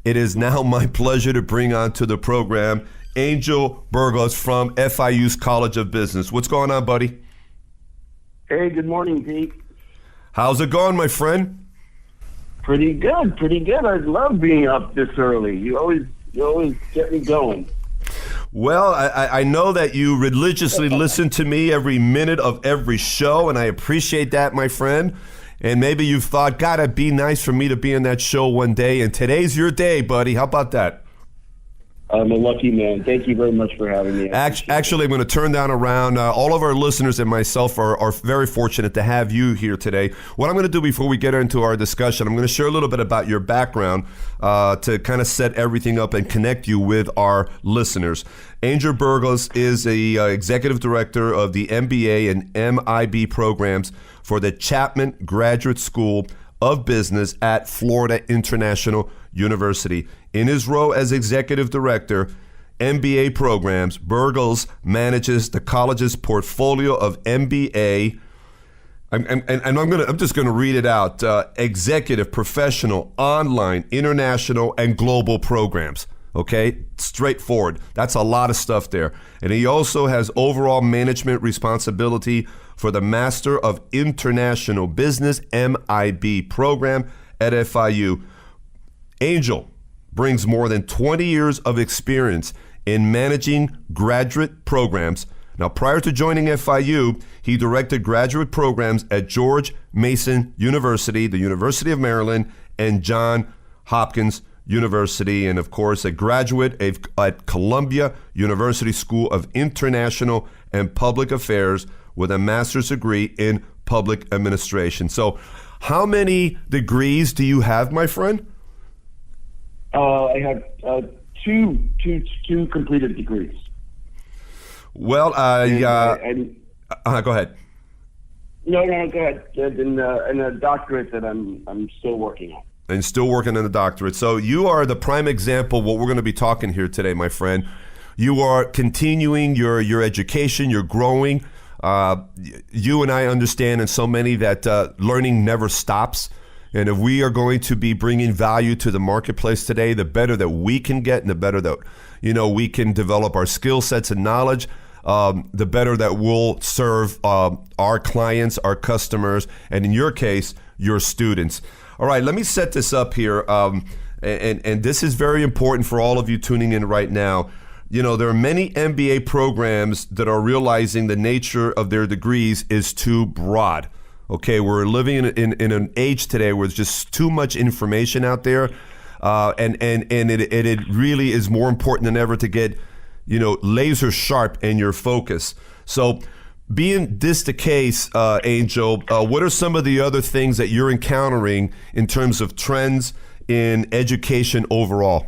It is now my pleasure to bring on to the program Angel Burgos from FIU's College of Business. What's going on, buddy? Hey, good morning, Pete. How's it going, my friend? Pretty good, pretty good. I love being up this early. You always get me going. Well, I know that you religiously listen to me every minute of every show, and I appreciate that, my friend. And maybe you've thought, God, it'd be nice for me to be in that show one day, and today's your day, buddy. How about that? I'm a lucky man. Thank you very much for having me. Actually, I'm going to turn that around. All of our listeners and myself are very fortunate to have you here today. What I'm going to do before we get into our discussion, I'm going to share a little bit about your background to kind of set everything up and connect you with our listeners. Angel Burgos is the executive director of the MBA and MIB programs for the Chapman Graduate School of Business at Florida International University. In his role as executive director, MBA programs, Burgos manages the college's portfolio of MBA. I'm just going to read it out: executive, professional, online, international, and global programs. Okay, straightforward. That's a lot of stuff there. And he also has overall management responsibility for the Master of International Business MIB program at FIU. Angel brings more than 20 years of experience in managing graduate programs. Now, prior to joining FIU, he directed graduate programs at George Mason University, the University of Maryland, and Johns Hopkins University, and of course, a graduate at Columbia University School of International and Public Affairs with a master's degree in public administration. So, how many degrees do you have, my friend? I have two completed degrees. Well, go ahead. No, go ahead. And a doctorate that I'm still working on. And still working on the doctorate. So you are the prime example of what we're going to be talking here today, my friend. You are continuing your education. You're growing. You and I understand, and so many, that learning never stops. And if we are going to be bringing value to the marketplace today, the better that we can get, and the better that we can develop our skill sets and knowledge, the better that we'll serve our clients, our customers, and in your case, your students. All right, let me set this up here, and this is very important for all of you tuning in right now. There are many MBA programs that are realizing the nature of their degrees is too broad. Okay, we're living in an age today where there's just too much information out there, and it really is more important than ever to get, laser sharp in your focus. So, being this the case, Angel, what are some of the other things that you're encountering in terms of trends in education overall?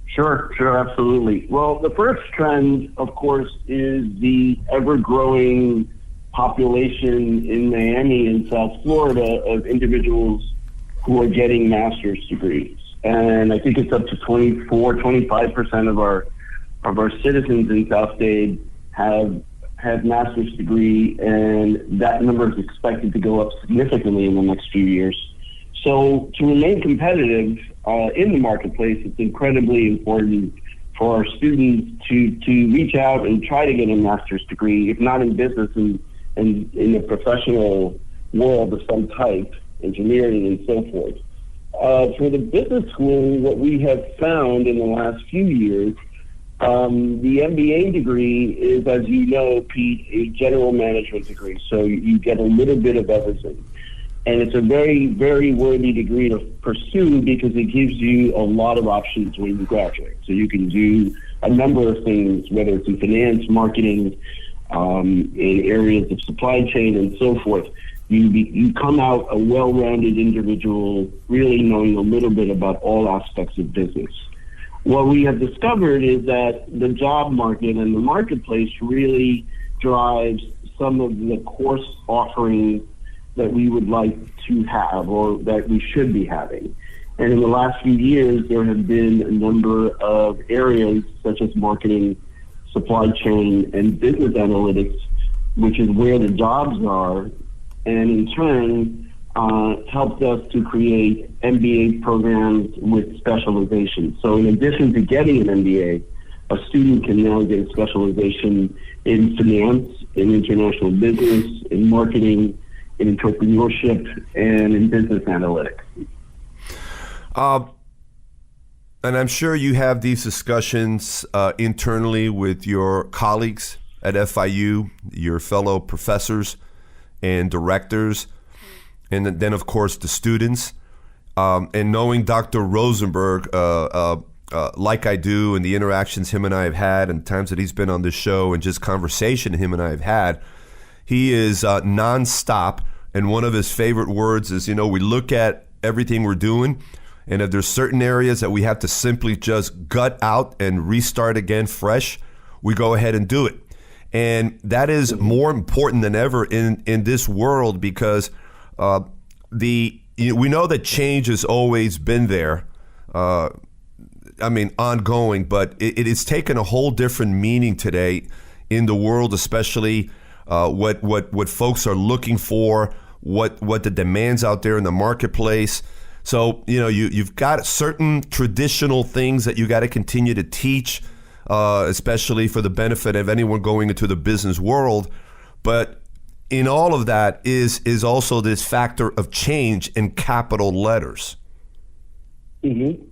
Sure, absolutely. Well, the first trend, of course, is the ever-growing population in Miami and South Florida of individuals who are getting master's degrees. And I think it's up to 25% of our citizens in South Dade have master's degree, and that number is expected to go up significantly in the next few years. So to remain competitive in the marketplace, it's incredibly important for our students to reach out and try to get a master's degree, if not in business, and in a professional world of some type, engineering and so forth. For the business school, what we have found in the last few years, the MBA degree is, as you know, Pete, a general management degree. So you get a little bit of everything. And it's a very, very worthy degree to pursue because it gives you a lot of options when you graduate. So you can do a number of things, whether it's in finance, marketing, in areas of supply chain and so forth. You come out a well-rounded individual, really knowing a little bit about all aspects of business. What we have discovered is that the job market and the marketplace really drives some of the course offerings that we would like to have or that we should be having. And in the last few years, there have been a number of areas such as marketing, supply chain, and business analytics, which is where the jobs are. And in turn, helped us to create MBA programs with specialization. So in addition to getting an MBA, a student can now get a specialization in finance, in international business, in marketing, in entrepreneurship, and in business analytics. And I'm sure you have these discussions internally with your colleagues at FIU, your fellow professors and directors, and then, of course, the students. And knowing Dr. Rosenberg, like I do, and the interactions him and I have had, and times that he's been on this show, and just conversation him and I have had, he is nonstop. And one of his favorite words is, we look at everything we're doing, and if there's certain areas that we have to simply just gut out and restart again fresh, we go ahead and do it. And that is more important than ever in this world, because we know that change has always been there. Ongoing, but it has taken a whole different meaning today in the world, especially what folks are looking for, what the demands out there in the marketplace. So, you've got certain traditional things that you got to continue to teach, especially for the benefit of anyone going into the business world. But in all of that is also this factor of change in capital letters. Mm-hmm.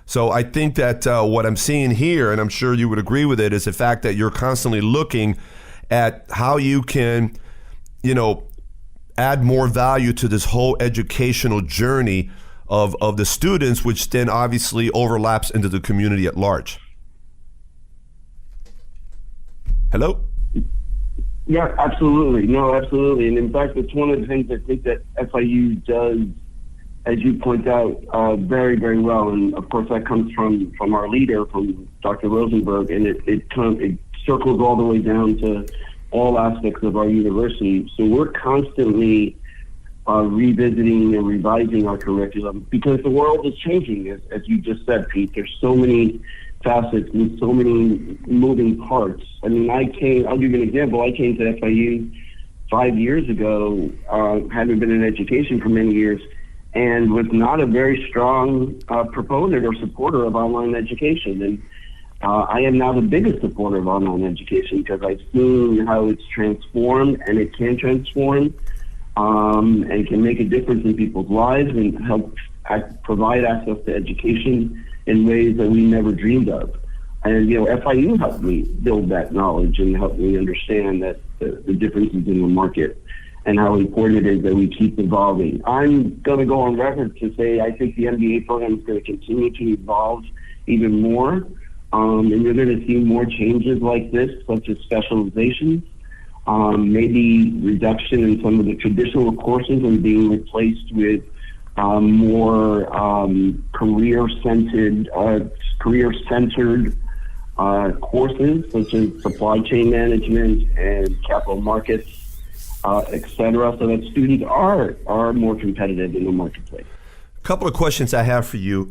So I think that what I'm seeing here, and I'm sure you would agree with it, is the fact that you're constantly looking at how you can, add more value to this whole educational journey of the students, which then obviously overlaps into the community at large. Hello? Yeah, absolutely. No, absolutely. And in fact, it's one of the things I think that FIU does, as you point out, very, very well. And of course, that comes from our leader, from Dr. Rosenberg, and it circles all the way down to all aspects of our university. So we're constantly revisiting and revising our curriculum, because the world is changing, as you just said, Pete. There's so many facets and so many moving parts. I'll give you an example. I came to FIU 5 years ago, having been in education for many years, and was not a very strong proponent or supporter of online education. And I am now the biggest supporter of online education, because I've seen how it's transformed, and it can transform, and it can make a difference in people's lives and help provide access to education in ways that we never dreamed of. And, FIU helped me build that knowledge and helped me understand that the differences in the market and how important it is that we keep evolving. I'm going to go on record to say I think the MBA program is going to continue to evolve even more. And you're going to see more changes like this, such as specializations, maybe reduction in some of the traditional courses and being replaced with more career-centered courses, such as supply chain management and capital markets, et cetera, so that students are more competitive in the marketplace. A couple of questions I have for you.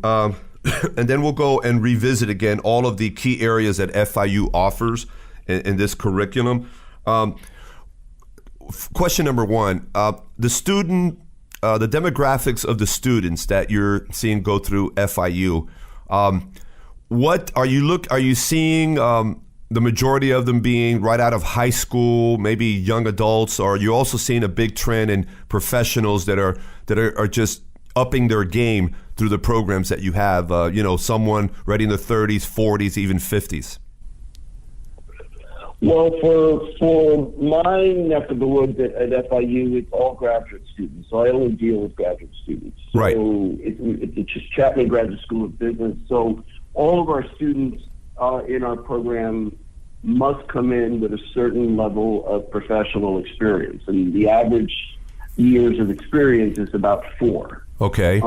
And then we'll go and revisit again all of the key areas that FIU offers in this curriculum. Question number one, the demographics of the students that you're seeing go through FIU. What are you seeing the majority of them being right out of high school, maybe young adults, or are you also seeing a big trend in professionals that are just upping their game through the programs that you have, someone ready in their 30s, 40s, even 50s? Well, for my neck of the woods at FIU, it's all graduate students. So I only deal with graduate students. Right. So it's just Chapman Graduate School of Business. So all of our students in our program must come in with a certain level of professional experience. And the average years of experience is about 4. Okay.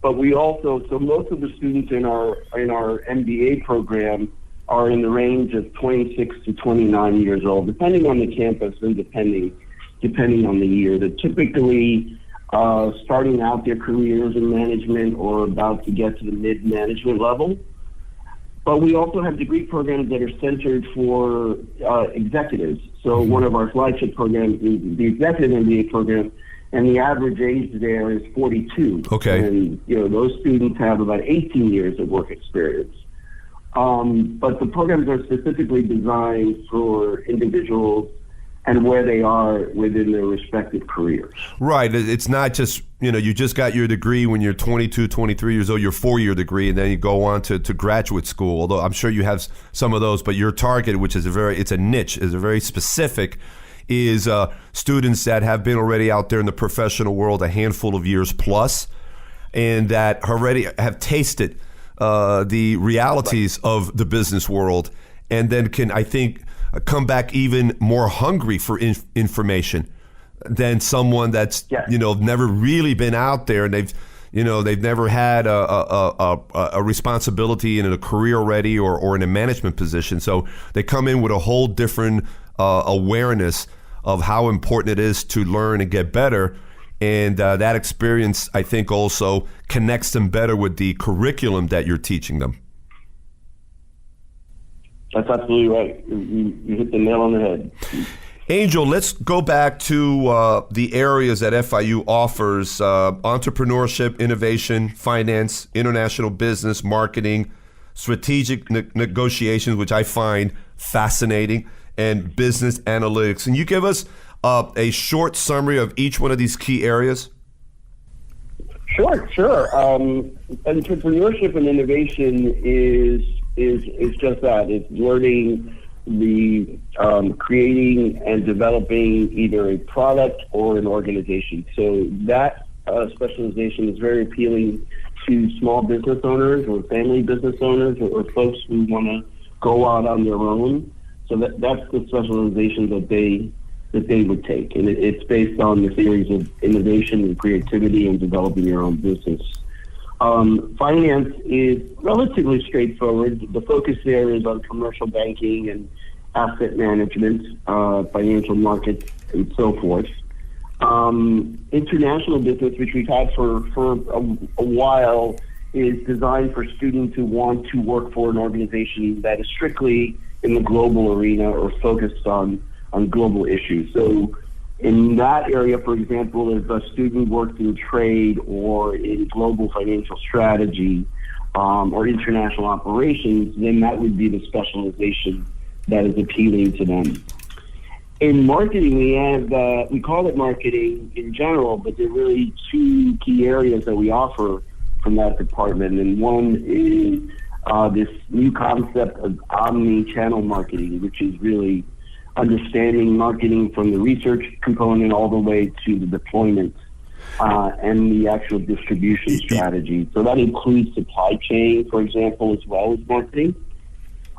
But we also, so most of the students in our MBA program are in the range of 26 to 29 years old, depending on the campus and depending on the year. They're typically starting out their careers in management or about to get to the mid-management level. But we also have degree programs that are centered for executives. So one of our flagship programs is the Executive MBA program, and the average age there is 42. Okay. And those students have about 18 years of work experience. But the programs are specifically designed for individuals and where they are within their respective careers. Right. It's not just, you just got your degree when you're 22, 23 years old, your 4-year degree, and then you go on to graduate school, although I'm sure you have some of those, but your target, which is it's a niche, is a very specific, is students that have been already out there in the professional world a handful of years plus, and that already have tasted the realities of the business world, and then can, I think, come back even more hungry for information than someone that's never really been out there, and they've never had a responsibility in a career already or in a management position. So they come in with a whole different awareness of how important it is to learn and get better. And that experience, I think, also connects them better with the curriculum that you're teaching them. That's absolutely right. You hit the nail on the head. Angel, let's go back to the areas that FIU offers: entrepreneurship, innovation, finance, international business, marketing, strategic negotiations, which I find fascinating, and business analytics. Can you give us a short summary of each one of these key areas? Sure. Entrepreneurship and innovation is just that. It's learning the creating and developing either a product or an organization. So that specialization is very appealing to small business owners or family business owners or folks who want to go out on their own. So that's the specialization that they would take, and it's based on the theories of innovation and creativity and developing your own business. Finance is relatively straightforward. The focus there is on commercial banking and asset management, financial markets, and so forth. International business, which we've had for a while, is designed for students who want to work for an organization that is strictly in the global arena or focused on global issues. So in that area, for example, if a student works in trade or in global financial strategy or international operations, then that would be the specialization that is appealing to them. In marketing, we call it marketing in general, but there are really two key areas that we offer from that department. And one is this new concept of omni-channel marketing, which is really understanding marketing from the research component all the way to the deployment and the actual distribution strategy. So that includes supply chain, for example, as well as marketing.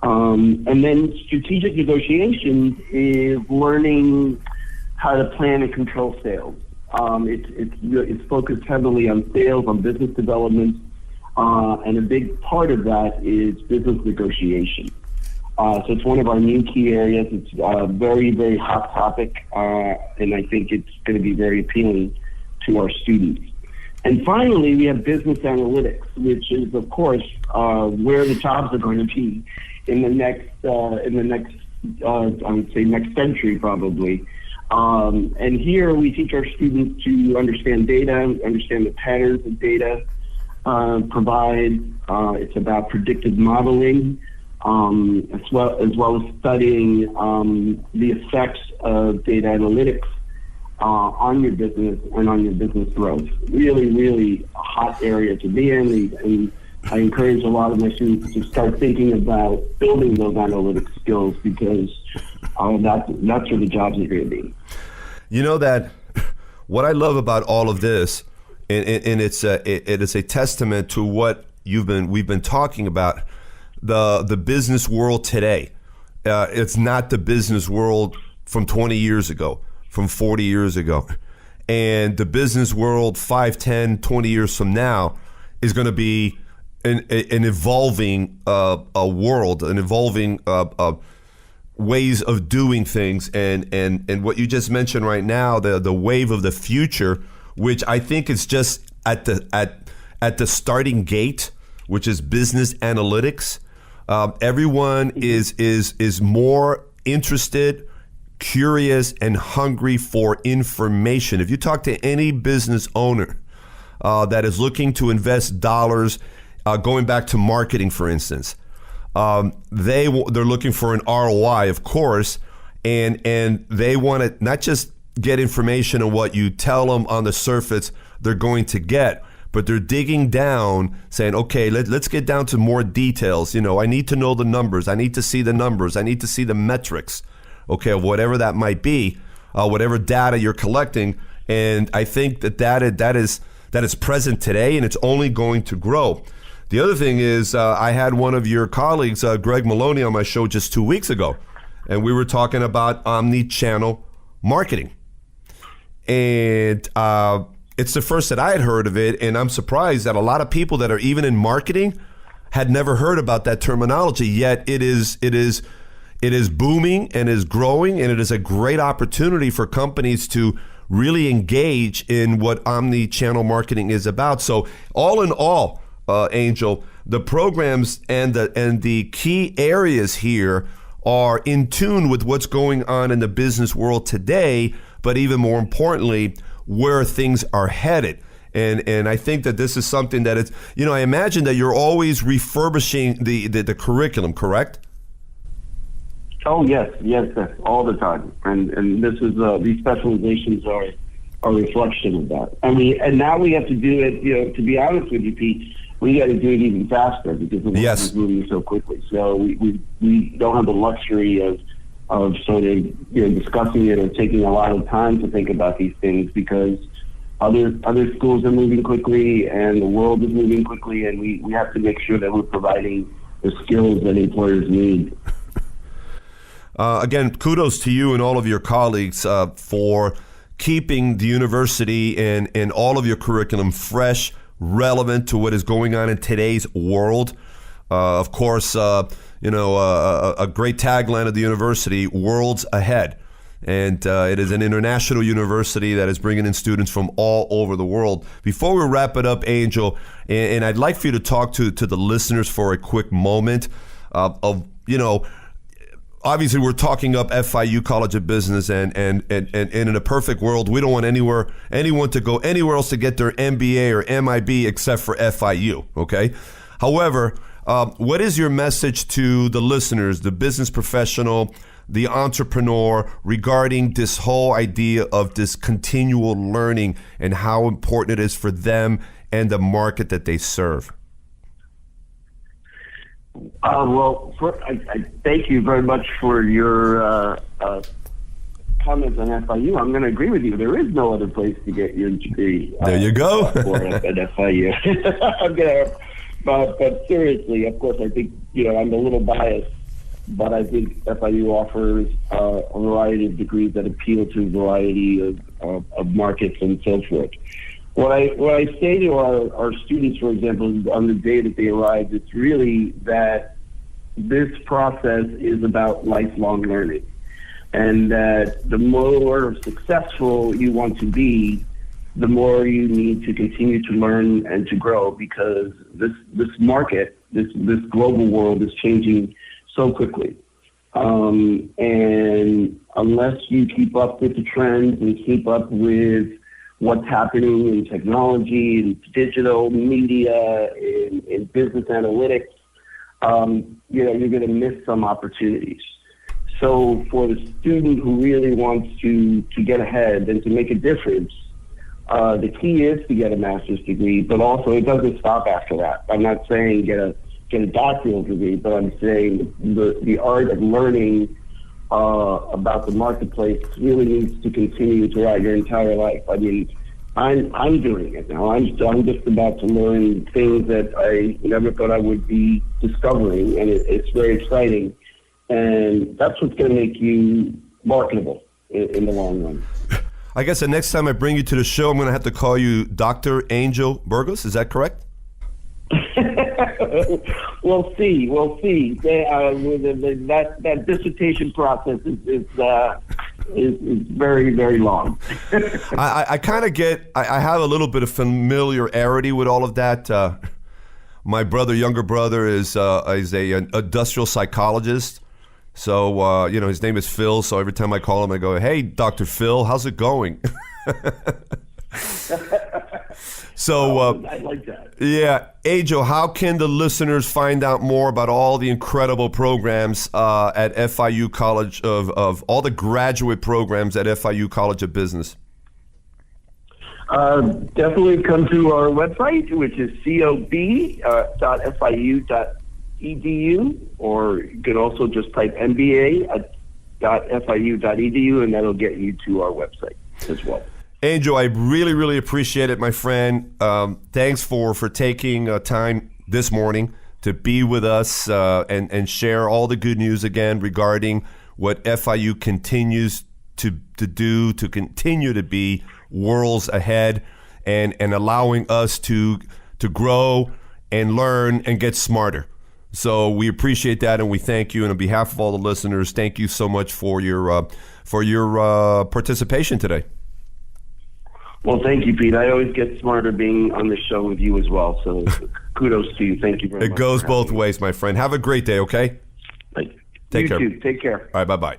And then strategic negotiations is learning how to plan and control sales. It's focused heavily on sales, on business development, and a big part of that is business negotiation. So it's one of our new key areas. It's a very, very hot topic, and I think it's going to be very appealing to our students. And finally, we have business analytics, which is, of course, where the jobs are going to be in the next, I would say, next century probably. And here we teach our students to understand data, understand the patterns of data, it's about predictive modeling, as well as studying the effects of data analytics on your business and on your business growth. Really, really a hot area to be in, and I encourage a lot of my students to start thinking about building those analytics skills, because that's where the jobs are going to be. You know that what I love about all of this, and it is a testament to what we've been talking about, the business world today. It's not the business world from 20 years ago, from 40 years ago. And the business world 5, 10, 20 years from now is going to be an evolving a world, an evolving ways of doing things. And what you just mentioned right now, the wave of the future, which I think is just at the starting gate, which is business analytics. Everyone is more interested, curious, and hungry for information. If you talk to any business owner that is looking to invest dollars, going back to marketing, for instance, they're looking for an ROI, of course, and they want to not just get information on what you tell them on the surface they're going to get, but they're digging down, saying, okay, let's get down to more details. I need to know the numbers. I need to see the numbers. I need to see the metrics, okay, of whatever that might be, whatever data you're collecting. And I think that is present today, and it's only going to grow. The other thing is, I had one of your colleagues, Greg Maloney, on my show just 2 weeks ago, and we were talking about omni-channel marketing. And it's the first that I had heard of it, and I'm surprised that a lot of people that are even in marketing had never heard about that terminology. Yet it is booming and is growing, and it is a great opportunity for companies to really engage in what omni-channel marketing is about. So all in all, Angel, the programs and the key areas here are in tune with what's going on in the business world today, but even more importantly, where things are headed. And I think that this is something that it's, I imagine that you're always refurbishing the curriculum, correct? Oh, yes, all the time. And this is, these specializations are a reflection of that. I mean, and now we have to do it, to be honest with you, Pete, we got to do it even faster because the world is moving so quickly. So we don't have the luxury of sort of discussing it or taking a lot of time to think about these things, because other schools are moving quickly and the world is moving quickly, and we have to make sure that we're providing the skills that employers need. Again, kudos to you and all of your colleagues for keeping the university and all of your curriculum fresh, relevant to what is going on in today's world. Of course, a great tagline of the university, worlds ahead. And it is an international university that is bringing in students from all over the world. Before we wrap it up, Angel, and I'd like for you to talk to the listeners for a quick moment obviously we're talking up FIU College of Business, and in a perfect world, we don't want anyone to go anywhere else to get their MBA or MIB except for FIU, okay? However, what is your message to the listeners, the business professional, the entrepreneur, regarding this whole idea of this continual learning and how important it is for them and the market that they serve? I thank you very much for your comments on FIU. I'm going to agree with you. There is no other place to get your degree. There you go. At FIU. But seriously, of course, I think I'm a little biased, but I think FIU offers a variety of degrees that appeal to a variety of markets and so forth. What I say to our students, for example, on the day that they arrive, it's really that this process is about lifelong learning, and that the more successful you want to be, the more you need to continue to learn and to grow, because this market, this global world is changing so quickly. And unless you keep up with the trends and keep up with what's happening in technology, in digital media, in business analytics, you're going to miss some opportunities. So for the student who really wants to get ahead and to make a difference, the key is to get a master's degree, but also it doesn't stop after that. I'm not saying get a doctoral degree, but I'm saying the art of learning about the marketplace really needs to continue throughout your entire life. I mean, I'm doing it now. I'm just about to learn things that I never thought I would be discovering, and it's very exciting. And that's what's going to make you marketable in the long run. I guess the next time I bring you to the show, I'm going to have to call you Dr. Angel Burgos. Is that correct? We'll see. That dissertation process is very, very long. I kind of I have a little bit of familiarity with all of that. My younger brother, is an industrial psychologist. So, his name is Phil. So every time I call him, I go, "Hey, Dr. Phil, how's it going?" So, I like that. Yeah. Hey, Joe, how can the listeners find out more about all the incredible programs at FIU College of all the graduate programs at FIU College of Business? Definitely come to our website, which is cob.fiu.edu, or you can also just type mba.fiu.edu, and that'll get you to our website as well. Angel, I really, really appreciate it, my friend. Thanks for taking time this morning to be with us and share all the good news again regarding what FIU continues to do, to continue to be worlds ahead, and allowing us to grow and learn and get smarter. So we appreciate that, and we thank you. And on behalf of all the listeners, thank you so much for your participation today. Well, thank you, Pete. I always get smarter being on the show with you as well. So kudos to you. Thank you very much. It goes both ways, my friend. Have a great day, okay? Take care. You too. Take care. All right, bye-bye.